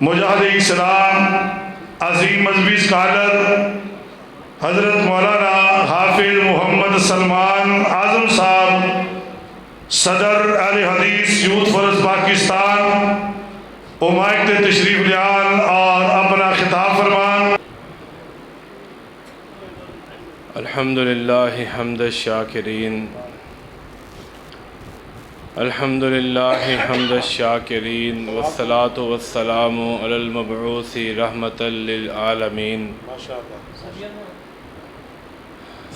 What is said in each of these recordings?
مجاہد اسلام، عظیم مذہبی اسکالر حضرت مولانا حافظ محمد سلمان اعظم صاحب، صدر اہل حدیث یوتھ فورس پاکستان، مائک تے تشریف لیان اور اپنا خطاب فرمان۔ الحمدللہ حمد الشاکرین، الحمدللہ حمد الشاکرین، والصلاة والسلام علی المبعوث رحمۃ للعالمین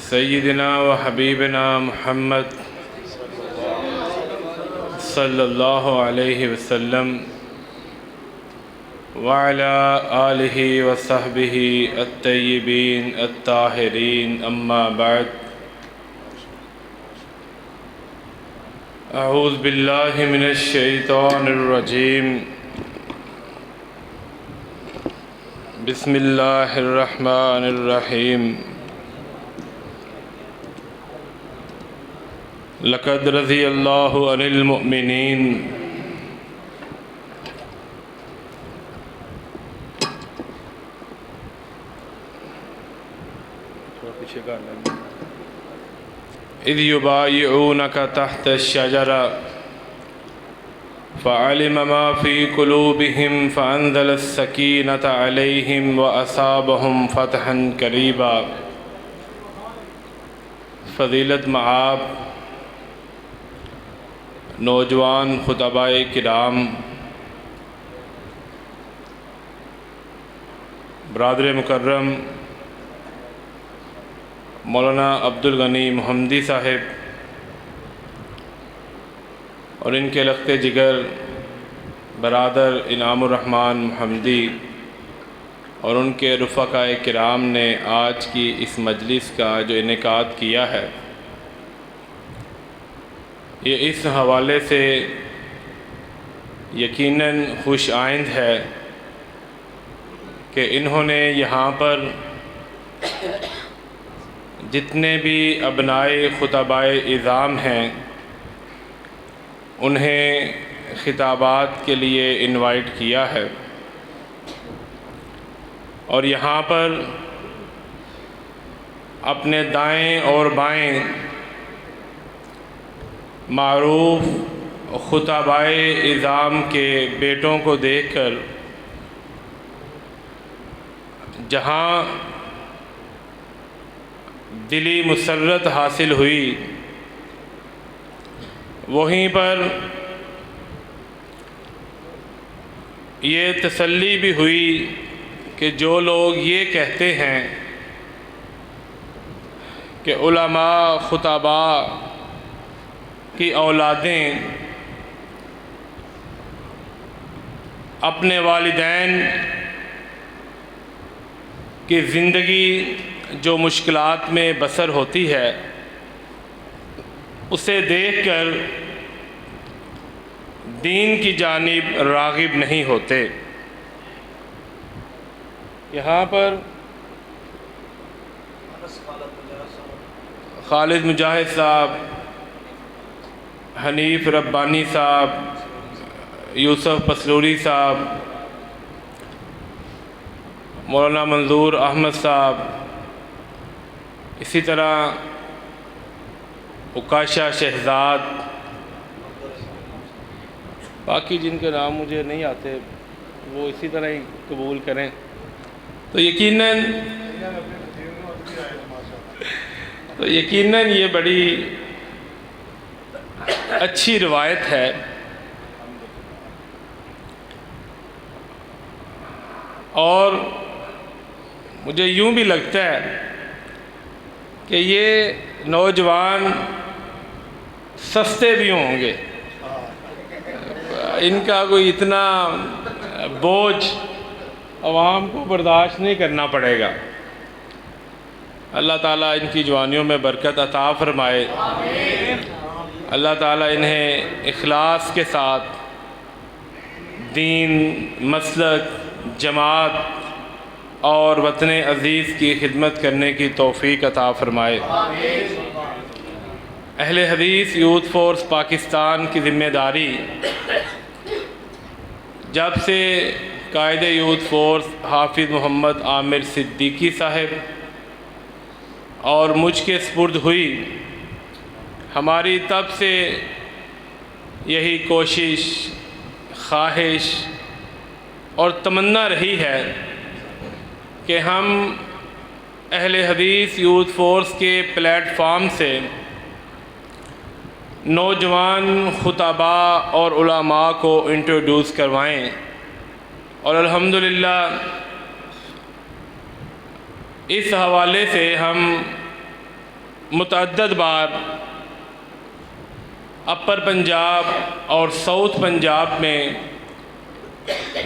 سیدنا و حبیبنا محمد صلی اللہ علیہ وسلم وعلى آلہ وصحبہ الطیبین الطاہرین، اما بعد، اعوذ باللہ من الشیطان الرجیم، بسم اللہ الرحمن الرحیم، لقد رضی اللہ عن المؤمنین اذ یبایعونک تحت الشجرہ فعلم ما فی قلوبہم فانزل السکینۃ علیہم واصابہم فتحا قریبا۔ فضیلت معاب نوجوان خطباء کرام، برادر مکرم مولانا عبدالغنی محمدی صاحب اور ان کے لخت جگر برادر انعام الرحمن محمدی اور ان کے رفقاء کرام نے آج کی اس مجلس کا جو انعقاد کیا ہے، یہ اس حوالے سے یقیناً خوش آئند ہے کہ انہوں نے یہاں پر جتنے بھی ابنائے خطبائے اعظام ہیں انہیں خطابات کے لیے انوائٹ کیا ہے، اور یہاں پر اپنے دائیں اور بائیں معروف خطبائے اعظام کے بیٹوں کو دیکھ کر جہاں دلی مسرت حاصل ہوئی، وہیں پر یہ تسلی بھی ہوئی کہ جو لوگ یہ کہتے ہیں کہ علماء خطباء کی اولادیں اپنے والدین کی زندگی جو مشکلات میں بسر ہوتی ہے اسے دیکھ کر دین کی جانب راغب نہیں ہوتے۔ یہاں پر خالد مجاہد صاحب، حنیف ربانی صاحب، یوسف پسلوری صاحب، مولانا منظور احمد صاحب، اسی طرح عکاشہ شہزاد، باقی جن کے نام مجھے نہیں آتے وہ اسی طرح ہی قبول کریں۔ تو یقیناً یہ بڑی اچھی روایت ہے، اور مجھے یوں بھی لگتا ہے کہ یہ نوجوان سستے بھی ہوں گے، ان کا کوئی اتنا بوجھ عوام کو برداشت نہیں کرنا پڑے گا۔ اللہ تعالیٰ ان کی جوانیوں میں برکت عطا فرمائے، اللہ تعالیٰ انہیں اخلاص کے ساتھ دین، مسلک، جماعت اور وطن عزیز کی خدمت کرنے کی توفیق عطا فرمائے۔ اہل حدیث یوتھ فورس پاکستان کی ذمہ داری جب سے قائد یوتھ فورس حافظ محمد عامر صدیقی صاحب اور مجھ کے سپرد ہوئی، ہماری تب سے یہی کوشش، خواہش اور تمنا رہی ہے کہ ہم اہل حدیث یوتھ فورس کے پلیٹ فارم سے نوجوان خطباء اور علماء کو انٹروڈیوس کروائیں، اور الحمدللہ اس حوالے سے ہم متعدد بار اپر پنجاب اور ساؤتھ پنجاب میں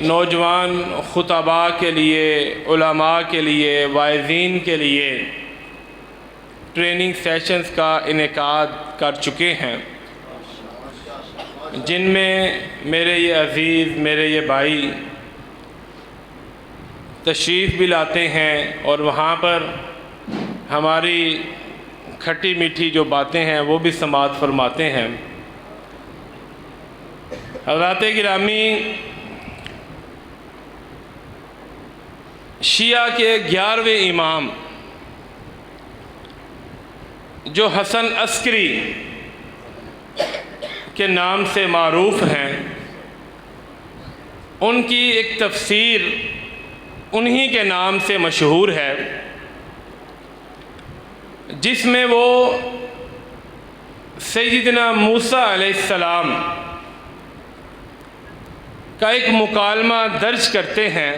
نوجوان خطباء کے لیے، علماء کے لیے، واعظین کے لیے ٹریننگ سیشنز کا انعقاد کر چکے ہیں، جن میں میرے یہ عزیز، میرے یہ بھائی تشریف بھی لاتے ہیں اور وہاں پر ہماری کھٹی میٹھی جو باتیں ہیں وہ بھی سماعت فرماتے ہیں۔ حضرات گرامی، شیعہ کے 11ویں امام جو حسن عسکری کے نام سے معروف ہیں، ان کی ایک تفسیر انہی کے نام سے مشہور ہے، جس میں وہ سیدنا موسیٰ علیہ السلام کا ایک مکالمہ درج کرتے ہیں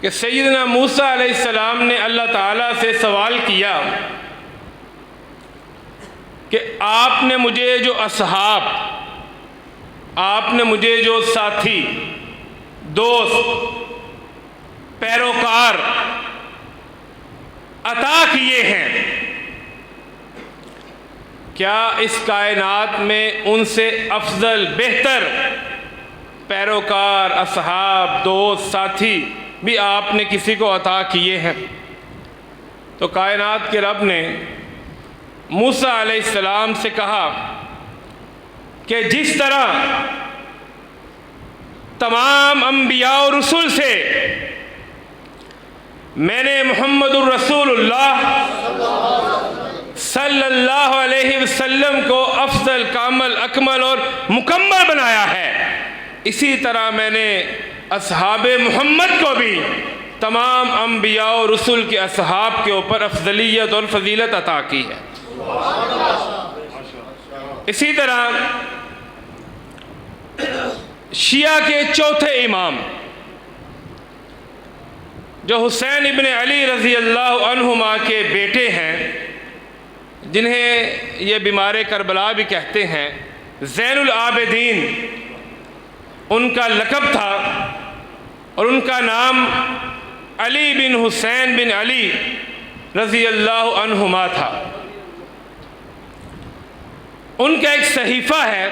کہ سیدنا موسیٰ علیہ السلام نے اللہ تعالیٰ سے سوال کیا کہ آپ نے مجھے جو اصحاب، آپ نے مجھے جو ساتھی، دوست، پیروکار عطا کیے ہیں، کیا اس کائنات میں ان سے افضل، بہتر پیروکار، اصحاب، دوست، ساتھی بھی آپ نے کسی کو عطا کیے ہیں؟ تو کائنات کے رب نے موسیٰ علیہ السلام سے کہا کہ جس طرح تمام انبیاء و رسول سے میں نے محمد الرسول اللہ صلی اللہ علیہ وسلم کو افضل، کامل، اکمل اور مکمل بنایا ہے، اسی طرح میں نے اصحاب محمد کو بھی تمام انبیاء و رسول کے اصحاب کے اوپر افضلیت اور فضیلت عطا کی ہے۔ اسی طرح شیعہ کے چوتھے امام جو حسین ابن علی رضی اللہ عنہما کے بیٹے ہیں، جنہیں یہ بیمار کربلا بھی کہتے ہیں، زین العابدین ان کا لقب تھا، اور ان کا نام علی بن حسین بن علی رضی اللہ عنہما تھا۔ ان کا ایک صحیفہ ہے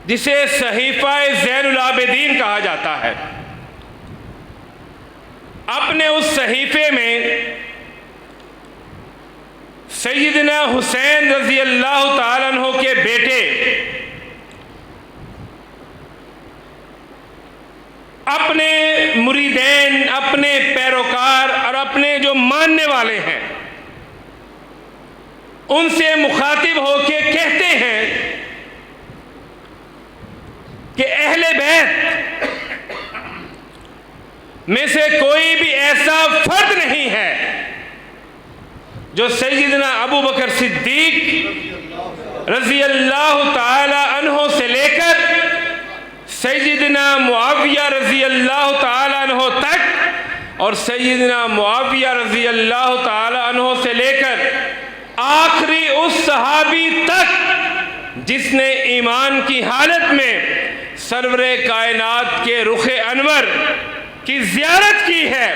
جسے صحیفہ زین العابدین کہا جاتا ہے۔ اپنے اس صحیفے میں سیدنا حسین رضی اللہ تعالیٰ عنہ کے بیٹے اپنے مریدین، اپنے پیروکار اور اپنے جو ماننے والے ہیں ان سے مخاطب ہو کے کہتے ہیں کہ اہل بیت میں سے کوئی بھی ایسا فرد نہیں ہے جو سیدنا ابو بکر صدیق رضی اللہ تعالی عنہ سے لے کر سیدنا معاویہ رضی اللہ تعالی عنہ تک، اور سیدنا معاویہ رضی اللہ تعالی عنہ سے لے کر آخری اس صحابی تک جس نے ایمان کی حالت میں سرور کائنات کے رخ انور کی زیارت کی ہے،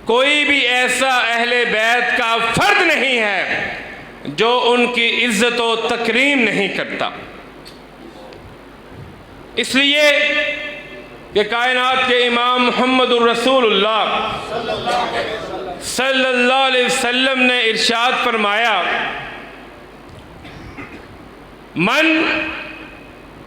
کوئی بھی ایسا اہل بیت کا فرد نہیں ہے جو ان کی عزت و تکریم نہیں کرتا۔ اس لیے کہ کائنات کے امام محمد الرسول اللہ صلی اللہ علیہ وسلم نے ارشاد فرمایا، من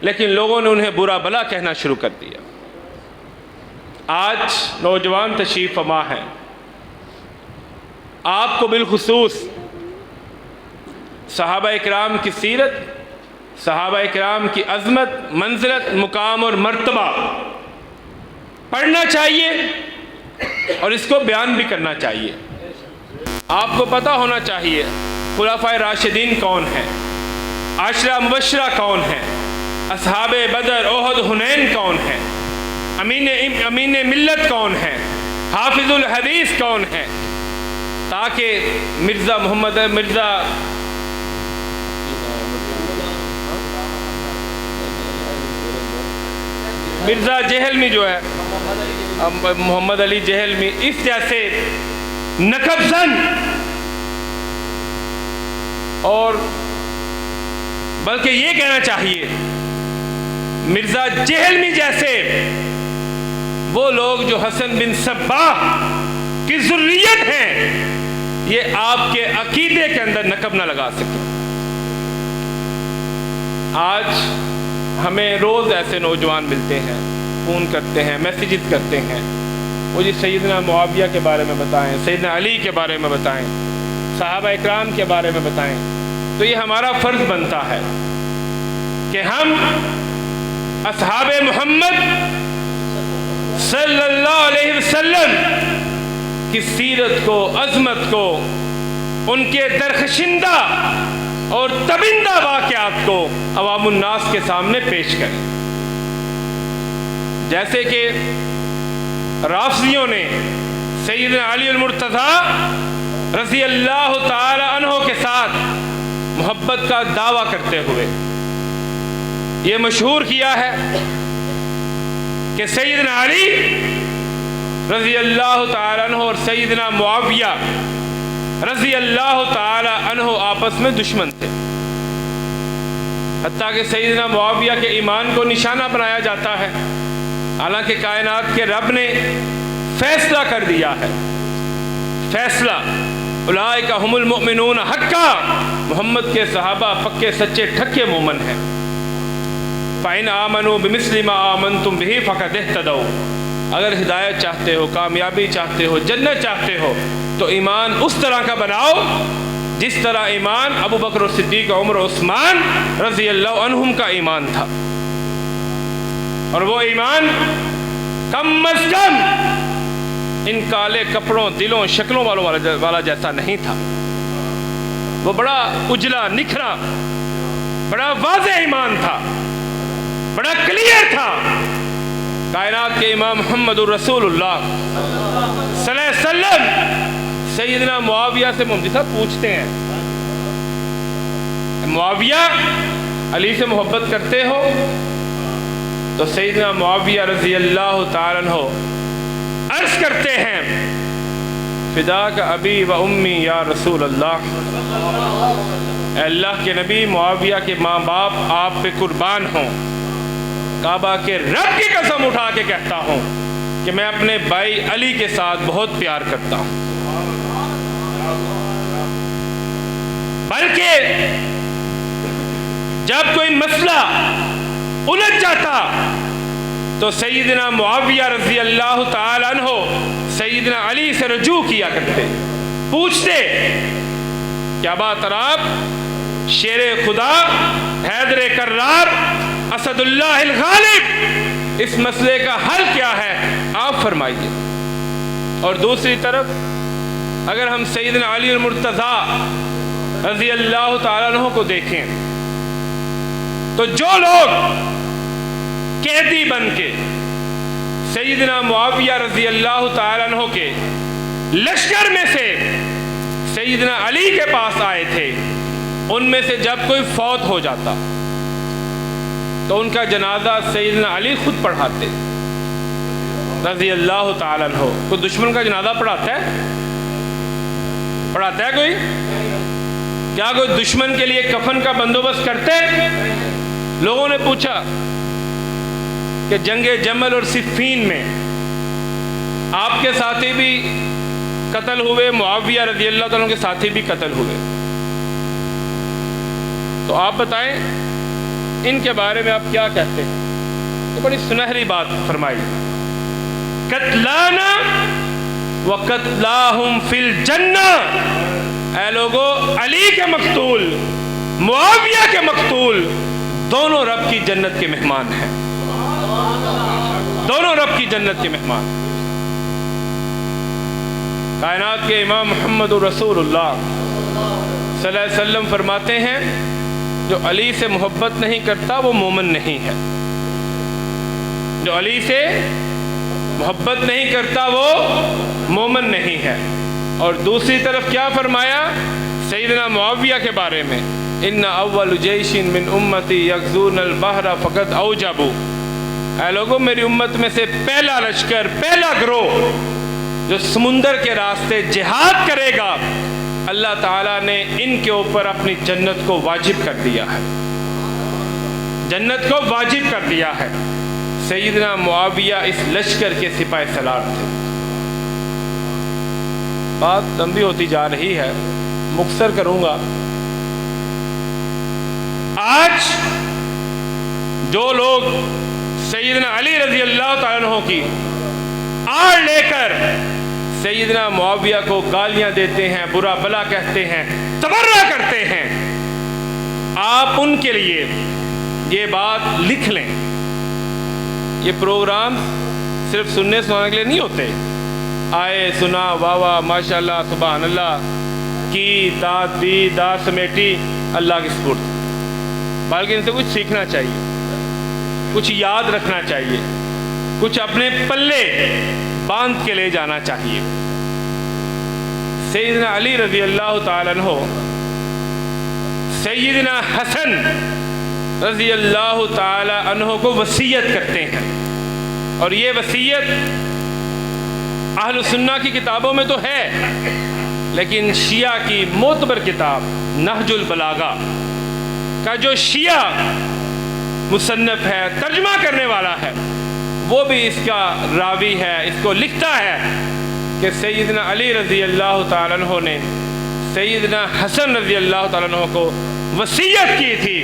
لیکن لوگوں نے انہیں برا بھلا کہنا شروع کر دیا۔ آج نوجوان تشریف فرما ہیں، آپ کو بالخصوص صحابہ اکرام کی سیرت، صحابہ اکرام کی عظمت، منزلت، مقام اور مرتبہ پڑھنا چاہیے اور اس کو بیان بھی کرنا چاہیے۔ آپ کو پتہ ہونا چاہیے خلفائے راشدین کون ہیں، عشرہ مبشرہ کون ہیں، اصحاب بدر، احد، حنین کون ہیں، امین ملت کون ہیں، حافظ الحدیث کون ہیں، تاکہ مرزا جہلمی جو ہے، محمد علی جہلمی، اس جیسے نقب زن اور بلکہ یہ کہنا چاہیے مرزا جہلمی جیسے وہ لوگ جو حسن بن صباح کی ذریت ہیں، یہ آپ کے عقیدے کے اندر نقب نہ لگا سکے۔ آج ہمیں روز ایسے نوجوان ملتے ہیں، فون کرتے ہیں، میسیجز کرتے ہیں، وہ جی سیدنا معاویہ کے بارے میں بتائیں، سیدنا علی کے بارے میں بتائیں، صحابہ اکرام کے بارے میں بتائیں۔ تو یہ ہمارا فرض بنتا ہے کہ ہم اصحاب محمد صلی اللہ علیہ وسلم کی سیرت کو، عظمت کو، ان کے درخشندہ اور تبندہ واقعات کو عوام الناس کے سامنے پیش کریں۔ جیسے کہ رافضیوں نے سیدنا علی المرتضیٰ رضی اللہ تعالی عنہ کے ساتھ محبت کا دعویٰ کرتے ہوئے یہ مشہور کیا ہے کہ سیدنا علی رضی اللہ تعالی عنہ اور سیدنا معاویہ رضی اللہ تعالی عنہ آپس میں دشمن تھے، حتیٰ کہ سیدنا معاویہ کے ایمان کو نشانہ بنایا جاتا ہے، حالانکہ کائنات کے رب نے فیصلہ کر دیا ہے، فیصلہ اولئک ھم المؤمنون حقا، محمد کے صحابہ پکے سچے ٹھکے مومن ہیں۔ فَإِنْ آمَنُوا بِمِثْلِ مَا آمَنْتُمْ بِهِ فَقَدِ اهْتَدَوْا، اگر ہدایت چاہتے ہو، کامیابی چاہتے ہو، جنت چاہتے ہو تو ایمان اس طرح کا بناؤ جس طرح ایمان ابو بکر صدیق، عمر، عثمان رضی اللہ عنہم کا ایمان تھا، اور وہ ایمان کم از کم ان کالے کپڑوں، دلوں، شکلوں والا جیسا نہیں تھا، وہ بڑا اجلا، نکھرا، بڑا واضح ایمان تھا، بڑا کلیئر تھا۔ کائنات کے امام محمد الرسول اللہ صلی اللہ علیہ وسلم سیدنا معاویہ سے ممتی صاحب پوچھتے ہیں، معاویہ علی سے محبت کرتے ہو؟ تو سیدنا معاویہ رضی اللہ تعالیٰ عنہ عرض کرتے ہیں، فداک ابی و امی یا رسول اللہ، اے اللہ کے نبی، معاویہ کے ماں باپ آپ پہ قربان ہوں، کعبہ کے رب کی قسم اٹھا کے کہتا ہوں کہ میں اپنے بھائی علی کے ساتھ بہت پیار کرتا ہوں۔ بلکہ جب کوئی مسئلہ الجھ جاتا تو سیدنا معاویہ رضی اللہ تعالی عنہ سیدنا علی سے رجوع کیا کرتے، پوچھتے کیا بات آپ شیر خدا، حیدر کرار، اسد اللہ الغالب، اس مسئلے کا حل کیا ہے آپ فرمائیے۔ اور دوسری طرف اگر ہم سیدنا علی المرتضیٰ رضی اللہ تعالیٰ عنہ کو دیکھیں تو جو لوگ قیدی بن کے سیدنا معاویہ رضی اللہ تعالیٰ عنہ کے لشکر میں سے سیدنا علی کے پاس آئے تھے، ان میں سے جب کوئی فوت ہو جاتا تو ان کا جنازہ سیدنا علی خود پڑھاتے رضی اللہ تعالیٰ عنہ۔ کوئی دشمن کا جنازہ پڑھاتا ہے؟ پڑھاتا ہے کوئی؟ کیا کوئی دشمن کے لیے کفن کا بندوبست کرتے؟ لوگوں نے پوچھا کہ جنگ جمل اور صفین میں آپ کے ساتھی بھی قتل ہوئے، معاویہ رضی اللہ تعالیٰ عنہ کے ساتھی بھی قتل ہوئے، تو آپ بتائیں ان کے بارے میں آپ کیا کہتے ہیں؟ تو بڑی سنہری بات فرمائی، قتلانا وقتلاہم فی الجنہ، اے لوگو علی کے مقتول معاویہ کے مقتول دونوں رب کی جنت کے مہمان ہیں، دونوں رب کی جنت کے مہمان۔ کائنات کے امام محمد رسول اللہ صلی اللہ علیہ وسلم فرماتے ہیں جو علی سے محبت نہیں کرتا وہ مومن نہیں ہے، جو علی سے محبت نہیں کرتا وہ مومن نہیں ہے۔ اور دوسری طرف کیا فرمایا سیدنا معاویہ کے بارے میں، ان اول جیش من امتی یغزون البحر فقد اوجبوا، اے لوگوں میری امت میں سے پہلا لشکر، پہلا گروہ جو سمندر کے راستے جہاد کرے گا، اللہ تعالیٰ نے ان کے اوپر اپنی جنت کو واجب کر دیا ہے، جنت کو واجب کر دیا ہے۔ سیدنا معاویہ اس لشکر کے سپاہ سالار تھے۔ بات لمبی ہوتی جا رہی ہے، مختصر کروں گا۔ آج جو لوگ سیدنا علی رضی اللہ تعالیٰ عنہ کی آڑ لے کر سیدنا معاویہ کو گالیاں دیتے ہیں، برا بلا کہتے ہیں، تبرہ کرتے ہیں، آپ ان کے لیے یہ بات لکھ لیں۔ یہ پروگرام صرف سننے سنانے کے لیے نہیں ہوتے، آئے سنا واہ واہ ماشاءاللہ سبحان اللہ کی داد دی داد سمیٹی اللہ کی سپرد، بلکہ ان سے کچھ سیکھنا چاہیے، کچھ یاد رکھنا چاہیے، کچھ اپنے پلے باندھ کے لے جانا چاہیے۔ سیدنا علی رضی اللہ تعالیٰ عنہ سیدنا حسن رضی اللہ تعالیٰ عنہ کو وصیت کرتے ہیں، اور یہ وصیت اہل سنہ کی کتابوں میں تو ہے، لیکن شیعہ کی معتبر کتاب نہج البلاغہ کا جو شیعہ مصنف ہے، ترجمہ کرنے والا ہے، وہ بھی اس کا راوی ہے، اس کو لکھتا ہے کہ سیدنا علی رضی اللہ تعالیٰ عنہ نے سیدنا حسن رضی اللہ تعالیٰ عنہ کو وصیت کی تھی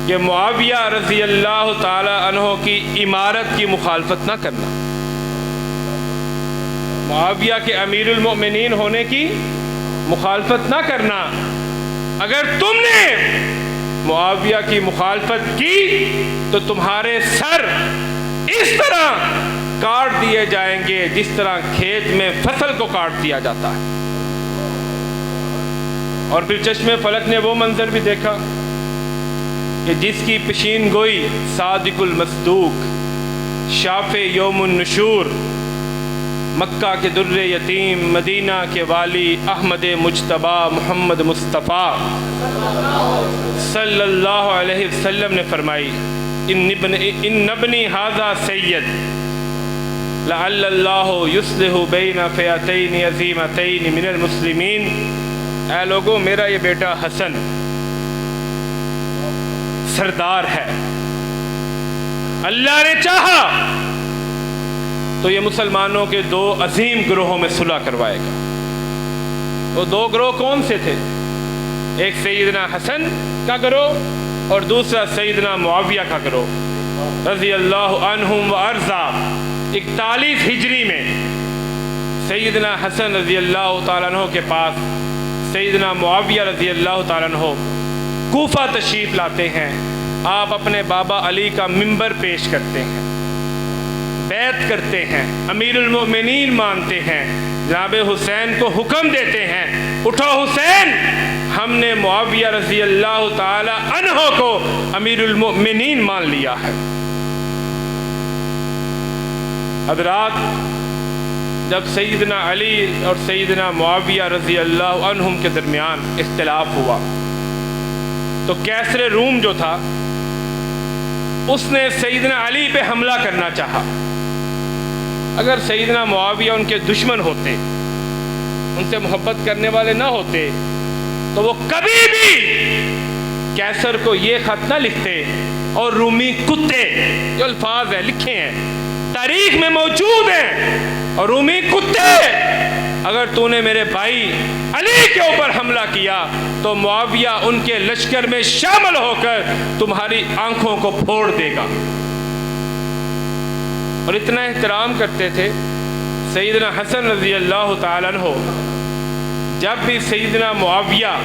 کہ معاویہ رضی اللہ تعالیٰ عنہ کی امارت کی مخالفت نہ کرنا، معاویہ کے امیر المؤمنین ہونے کی مخالفت نہ کرنا۔ اگر تم نے معاویہ کی مخالفت کی تو تمہارے سر اس طرح کاٹ دیے جائیں گے جس طرح کھیت میں فصل کو کاٹ دیا جاتا ہے۔ اور پھر چشم فلک نے وہ منظر بھی دیکھا کہ جس کی پیشین گوئی صادق المصدوق شاف یوم النشور، مکہ کے در یتیم، مدینہ کے والی احمد مجتبی محمد مصطفیٰ صلی اللہ علیہ وسلم نے فرمائی، ان ابنی ھذا سید لعل اللہ یصلح بین فئتین عظیمتین من المسلمین، اے لوگوں میرا یہ بیٹا حسن سردار ہے، اللہ نے چاہا تو یہ مسلمانوں کے دو عظیم گروہوں میں صلح کروائے گا۔ وہ دو گروہ کون سے تھے؟ ایک سیدنا حسن کا گروہ اور دوسرا سیدنا معاویہ کا گروہ رضی اللہ عنہم و ارضا۔ 41 ہجری میں سیدنا حسن رضی اللہ تعالیٰ عنہ کے پاس سیدنا معاویہ رضی اللہ تعالیٰ عنہ کوفہ تشریف لاتے ہیں۔ آپ اپنے بابا علی کا منبر پیش کرتے ہیں، بیعت کرتے ہیں، امیر المؤمنین مانتے ہیں، جناب حسین کو حکم دیتے ہیں اٹھو حسین، ہم نے معاویہ رضی اللہ تعالی عنہ کو امیر المؤمنین مان لیا ہے۔ حضرات، جب سیدنا علی اور سیدنا معاویہ رضی اللہ عنہم کے درمیان اختلاف ہوا تو کیسر روم جو تھا اس نے سیدنا علی پہ حملہ کرنا چاہا۔ اگر سیدنا معاویہ ان کے دشمن ہوتے، ان سے محبت کرنے والے نہ ہوتے تو وہ کبھی بھی کیسر کو یہ خط نہ لکھتے، اور رومی کتے جو الفاظ ہیں لکھے ہیں تاریخ میں موجود ہیں، اور رومی کتے اگر تو نے میرے بھائی علی کے اوپر حملہ کیا تو معاویہ ان کے لشکر میں شامل ہو کر تمہاری آنکھوں کو پھوڑ دے گا۔ اور اتنا احترام کرتے تھے سیدنا حسن رضی اللہ تعالیٰ عنہ، جب بھی سیدنا معاویہ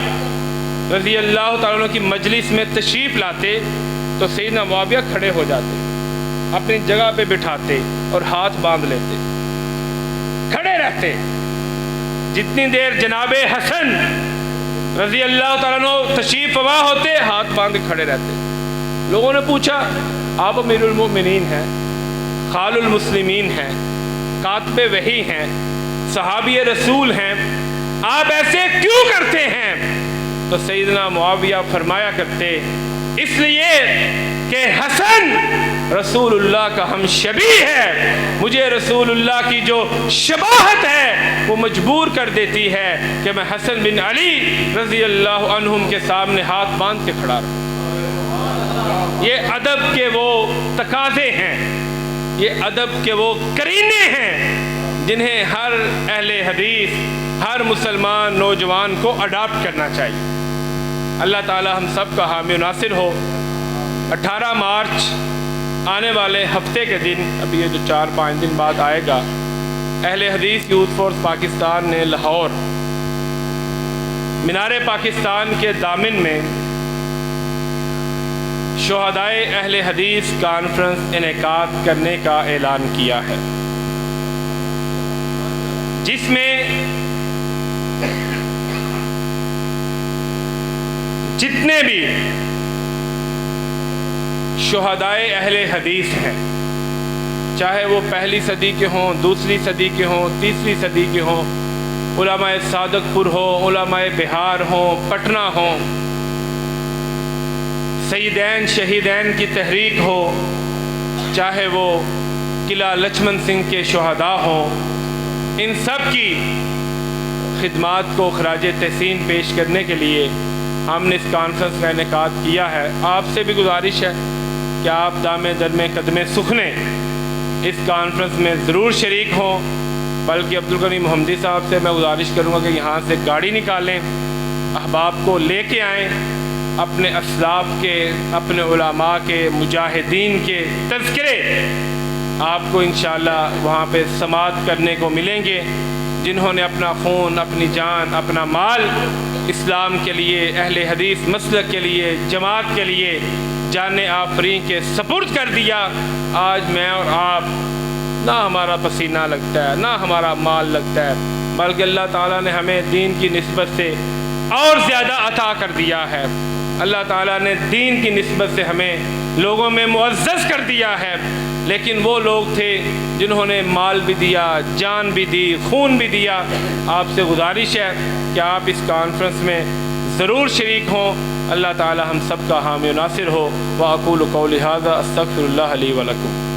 رضی اللہ تعالیٰ عنہ کی مجلس میں تشریف لاتے تو سیدنا معاویہ کھڑے ہو جاتے، اپنی جگہ پہ بٹھاتے اور ہاتھ باندھ لیتے، کھڑے رہتے جتنی دیر جناب حسن رضی اللہ تعالیٰ عنہ تشریف فرما ہوتے، ہاتھ باندھ کھڑے رہتے۔ لوگوں نے پوچھا آپ امیر المؤمنین ہیں، خال المسلمین ہیں، کاتب وحی ہیں، صحابی رسول ہیں، آپ ایسے کیوں کرتے ہیں؟ تو سیدنا معاویہ فرمایا کرتے اس لیے کہ حسن رسول اللہ کا ہم شبیہ ہے، مجھے رسول اللہ کی جو شباہت ہے وہ مجبور کر دیتی ہے کہ میں حسن بن علی رضی اللہ عنہم کے سامنے ہاتھ باندھ کے کھڑا رہوں۔ یہ ادب کے وہ تقاضے ہیں، یہ ادب کے وہ قرینے ہیں جنہیں ہر اہل حدیث، ہر مسلمان نوجوان کو اڈاپٹ کرنا چاہیے۔ اللہ تعالی ہم سب کا حامی و ناصر ہو۔ 18 مارچ آنے والے ہفتے کے دن، ابھی یہ جو 4-5 دن بعد آئے گا، اہل حدیث یوتھ فورس پاکستان نے لاہور مینار پاکستان کے دامن میں شہدائے اہل حدیث کانفرنس انعقاد کرنے کا اعلان کیا ہے، جس میں جتنے بھی شہدائے اہل حدیث ہیں، چاہے وہ پہلی صدی کے ہوں، دوسری صدی کے ہوں، تیسری صدی کے ہوں، علماء صادق پور ہوں، علماء بہار ہوں، پٹنہ ہوں، سیدین شہیدین کی تحریک ہو، چاہے وہ قلعہ لچھمن سنگھ کے شہداء ہوں، ان سب کی خدمات کو خراج تحسین پیش کرنے کے لیے ہم نے اس کانفرنس کا انعقاد کیا ہے۔ آپ سے بھی گزارش ہے کہ آپ دامِ درمِ قدمِ سخنے اس کانفرنس میں ضرور شریک ہوں، بلکہ عبدالغنی محمدی صاحب سے میں گزارش کروں گا کہ یہاں سے گاڑی نکالیں، احباب کو لے کے آئیں، اپنے اسلاف کے، اپنے علماء کے، مجاہدین کے تذکرے آپ کو انشاءاللہ وہاں پہ سماعت کرنے کو ملیں گے، جنہوں نے اپنا خون، اپنی جان، اپنا مال اسلام کے لیے، اہل حدیث مسلک کے لیے، جماعت کے لیے جان آفرین کے سپرد کر دیا۔ آج میں اور آپ نہ ہمارا پسینہ لگتا ہے، نہ ہمارا مال لگتا ہے، بلکہ اللہ تعالیٰ نے ہمیں دین کی نسبت سے اور زیادہ عطا کر دیا ہے۔ اللہ تعالیٰ نے دین کی نسبت سے ہمیں لوگوں میں معزز کر دیا ہے، لیکن وہ لوگ تھے جنہوں نے مال بھی دیا، جان بھی دی، خون بھی دیا۔ آپ سے گزارش ہے کہ آپ اس کانفرنس میں ضرور شریک ہوں۔ اللہ تعالی ہم سب کا حامی و ناصر ہو۔ وَأَقُولُ قَوْلِي هَذَا أَسْتَغْفِرُ اللَّهَ لِي وَلَكُمْ۔